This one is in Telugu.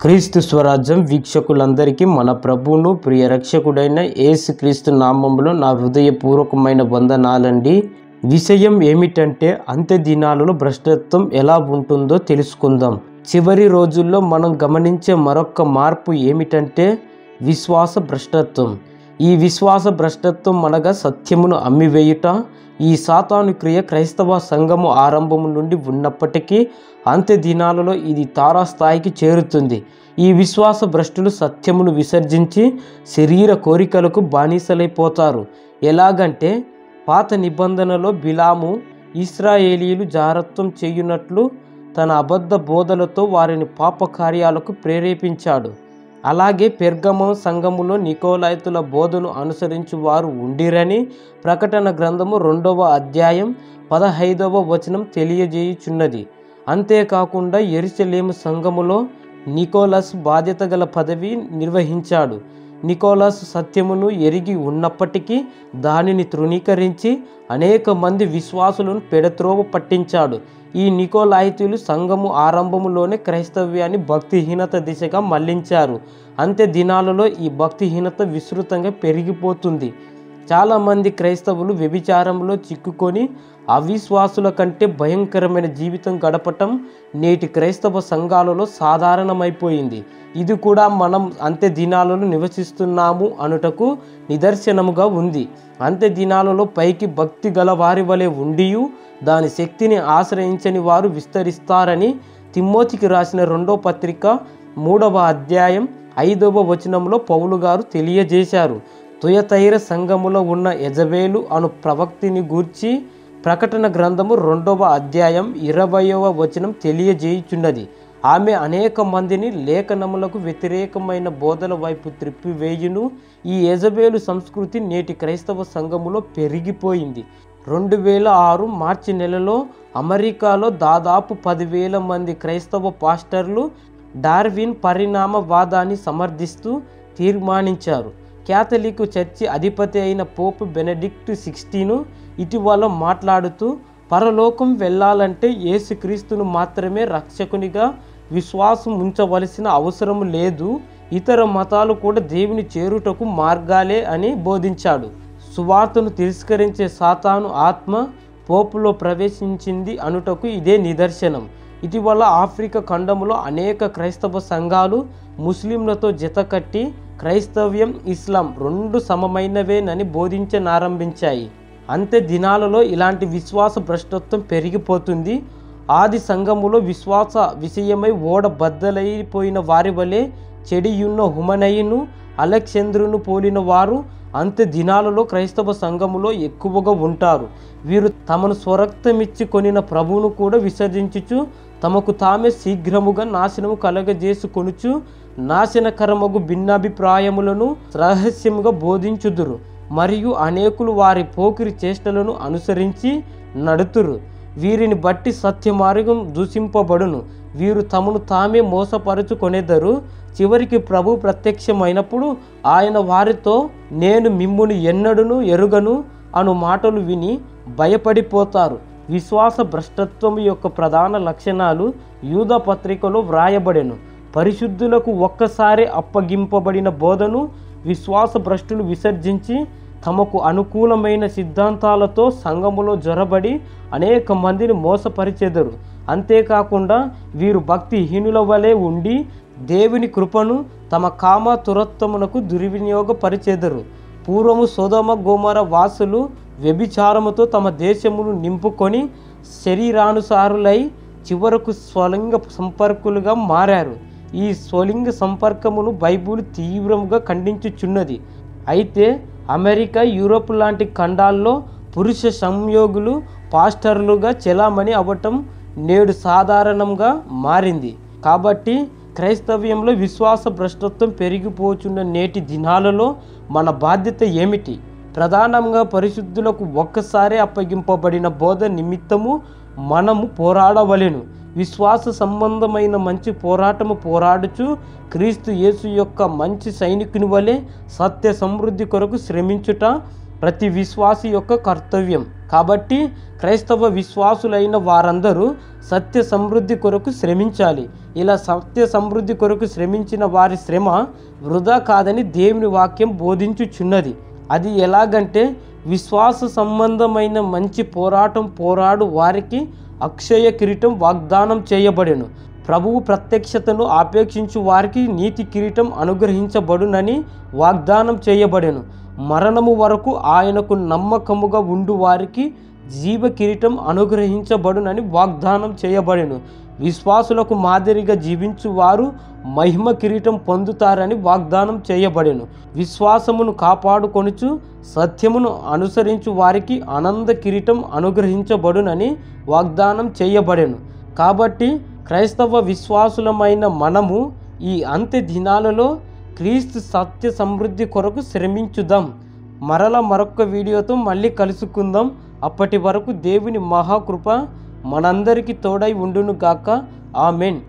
క్రీస్తు స్వరాజ్యం వీక్షకులందరికీ మన ప్రభువును ప్రియ రక్షకుడైన యేసుక్రీస్తు నామములో నా హృదయపూర్వకమైన వందనాలండి. విషయం ఏమిటంటే అంత్య దినాలలో భ్రష్టత్వం ఎలా ఉంటుందో తెలుసుకుందాం. చివరి రోజుల్లో మనం గమనించే మరొక మార్పు ఏమిటంటే విశ్వాస భ్రష్టత్వం. ఈ విశ్వాస భ్రష్టత్వం అనగా సత్యమును అమ్మివేయుట. ఈ సాతాను క్రియ క్రైస్తవ సంఘము ఆరంభము నుండి ఉన్నప్పటికీ అంత్య దినాలలో ఇది తారాస్థాయికి చేరుతుంది. ఈ విశ్వాస భ్రష్టులు సత్యమును విసర్జించి శరీర కోరికలకు బానిసలైపోతారు. ఎలాగంటే పాత నిబంధనలో బిలాము ఇశ్రాయేలీయులు జారత్వం చేయునట్లు తన అబద్ధ బోధలతో వారిని పాపకార్యాలకు ప్రేరేపించాడు. అలాగే పెర్గమో సంఘములో నికోలాయితుల బోధను అనుసరించు వారు ఉండిరని ప్రకటన గ్రంథము 2వ అధ్యాయం 15వ వచనం తెలియజేయుచున్నది. అంతేకాకుండా యెరూషలేము సంఘములో నికోలస్ బాధ్యత గల పదవి నిర్వహించాడు. నికోలస్ సత్యమును ఎరిగి ఉన్నప్పటికీ దానిని తృణీకరించి అనేక మంది విశ్వాసులను పెడత్రోవ పట్టించాడు. ఈ నికోలాయితీయులు సంఘము ఆరంభములోనే క్రైస్తవ్యాన్ని భక్తిహీనత దిశగా మళ్లించారు. అంత్య దినాలలో ఈ భక్తిహీనత విస్తృతంగా పెరిగిపోతుంది. చాలామంది క్రైస్తవులు వ్యభిచారంలో చిక్కుకొని అవిశ్వాసుల కంటే భయంకరమైన జీవితం గడపటం నేటి క్రైస్తవ సంఘాలలో సాధారణమైపోయింది. ఇది కూడా మనం అంత్య దినాలలో నివసిస్తున్నాము అనుటకు నిదర్శనముగా ఉంది. అంత్య దినాలలో పైకి భక్తి గల వారి వలె ఉండియు దాని శక్తిని ఆశ్రయించని వారు విస్తరిస్తారని తిమోతికి రాసిన 2వ పత్రిక 3వ అధ్యాయం 5వ వచనంలో పౌలు గారు తెలియజేశారు. తుయతైర సంఘములో ఉన్న యెజబేలు అను ప్రవక్తిని గూర్చి ప్రకటన గ్రంథము 2వ అధ్యాయం 20వ వచనం తెలియజేయుచున్నది. ఆమె అనేక మందిని లేఖనములకు వ్యతిరేకమైన బోధల వైపు త్రిప్పివేయును. ఈ యెజబేలు సంస్కృతి నేటి క్రైస్తవ సంఘములో పెరిగిపోయింది. 2006 మార్చి నెలలో అమెరికాలో దాదాపు 10,000 మంది క్రైస్తవ పాస్టర్లు డార్విన్ పరిణామవాదాన్ని సమర్థిస్తూ తీర్మానించారు. క్యాథలిక్ చర్చి అధిపతి అయిన పోప్ బెనెడిక్ట్ 16 ఇటీవల మాట్లాడుతూ పరలోకం వెళ్ళాలంటే యేసుక్రీస్తును మాత్రమే రక్షకునిగా విశ్వాసం ఉంచవలసిన అవసరం లేదు, ఇతర మతాలు కూడా దేవుని చేరుటకు మార్గాలే అని బోధించాడు. సువార్తను తిరస్కరించే సాతాను ఆత్మ పోపులో ప్రవేశించింది అనుటకు ఇదే నిదర్శనం. ఇటీవల ఆఫ్రికా ఖండములో అనేక క్రైస్తవ సంఘాలు ముస్లింలతో జతకట్టి క్రైస్తవ్యం ఇస్లాం 2 సమమైనవేనని బోధించనారంభించాయి. అంత్య దినాలలో ఇలాంటి విశ్వాస భ్రష్టత్వం పెరిగిపోతుంది. ఆది సంఘములో విశ్వాస విషయమై ఓడ బద్దలైపోయిన వారి వలె చెడియున్న హుమనయును అలెగ్జాంద్రును పోలిన వారు అంత్య దినాలలో క్రైస్తవ సంఘములో ఎక్కువగా ఉంటారు. వీరు తమను స్వరక్తమిచ్చి కొనిన ప్రభువును కూడా విసర్జించుచు తమకు తామే శీఘ్రముగా నాశనము కలగజేసుకొనుచు నాశనకరమగు భిన్నాభిప్రాయములను రహస్యముగా బోధించుదురు. మరియు అనేకులు వారి పోకిరి చేష్టలను అనుసరించి నడుతురు. వీరిని బట్టి సత్య మార్గం దూషింపబడును. వీరు తమను తామే మోసపరుచుకొనేదరు. చివరికి ప్రభు ప్రత్యక్షమైనప్పుడు ఆయన వారితో నేను మిమ్మును ఎన్నడూను ఎరుగను అను మాటలు విని భయపడిపోతారు. విశ్వాస భ్రష్టత్వం యొక్క ప్రధాన లక్షణాలు యూదా పత్రికలో వ్రాయబడెను. పరిశుద్ధులకు ఒక్కసారి అప్పగింపబడిన బోధను విశ్వాస భ్రష్టులు విసర్జించి తమకు అనుకూలమైన సిద్ధాంతాలతో సంఘములో జొరబడి అనేక మందిని మోసపరిచెదరు. అంతేకాకుండా వీరు భక్తిహీనుల వలె ఉండి దేవుని కృపను తమ కామ తురత్వమునకు దుర్వినియోగపరిచెదరు. పూర్వము సొదొమ గొమొర వాసులు వ్యభిచారముతో తమ దేశమును నింపుకొని శరీరానుసారులై చివరకు స్వలింగ సంపర్కులుగా మారారు. ఈ స్వలింగ సంపర్కమును బైబిల్ తీవ్రంగా ఖండించుచున్నది. అయితే అమెరికా, యూరోప్ లాంటి ఖండాల్లో పురుష సంయోగులు పాస్టర్లుగా చెలామణి అవ్వటం నేడు సాధారణంగా మారింది. కాబట్టి క్రైస్తవ్యంలో విశ్వాస భ్రష్టత్వం పెరిగిపోచున్న నేటి దినాలలో మన బాధ్యత ఏమిటి? ప్రధానంగా పరిశుద్ధులకు ఒక్కసారి అప్పగింపబడిన బోధ నిమిత్తము మనము పోరాడవలెను. విశ్వాస సంబంధమైన మంచి పోరాటము పోరాడుచు క్రీస్తు యేసు యొక్క మంచి సైనికుని వలె సత్య సమృద్ధి కొరకు శ్రమించుట ప్రతి విశ్వాసి యొక్క కర్తవ్యం. కాబట్టి క్రైస్తవ విశ్వాసులైన వారందరూ సత్య సమృద్ధి కొరకు శ్రమించాలి. ఇలా సత్య సమృద్ధి కొరకు శ్రమించిన వారి శ్రమ వృధా కాదని దేవుని వాక్యం బోధించుచున్నది. అది ఎలాగంటే, విశ్వాస సంబంధమైన మంచి పోరాటం పోరాడు వారికి అక్షయ కిరీటం వాగ్దానం చేయబడెను. ప్రభువు ప్రత్యక్షతను ఆపేక్షించు వారికి నీతి కిరీటం అనుగ్రహించబడునని వాగ్దానం చేయబడెను. మరణము వరకు ఆయనకు నమ్మకముగా ఉండు వారికి జీవ కిరీటం అనుగ్రహించబడునని వాగ్దానం చేయబడెను. విశ్వాసులకు మాదిరిగా జీవించు వారు మహిమ కిరీటం పొందుతారని వాగ్దానం చేయబడెను. విశ్వాసమును కాపాడుకొనుచు సత్యమును అనుసరించు వారికి ఆనంద కిరీటం అనుగ్రహించబడునని వాగ్దానం చేయబడెను. కాబట్టి క్రైస్తవ విశ్వాసులమైన మనము ఈ అంత్య దినాలలో క్రీస్తు సత్య సమృద్ధి కొరకు శ్రమించుదాం. మరొక వీడియోతో మళ్ళీ కలుసుకుందాం. అప్పటి వరకు దేవుని మహాకృప మనందరికీ తోడై ఉండును గాక. ఆమెన్.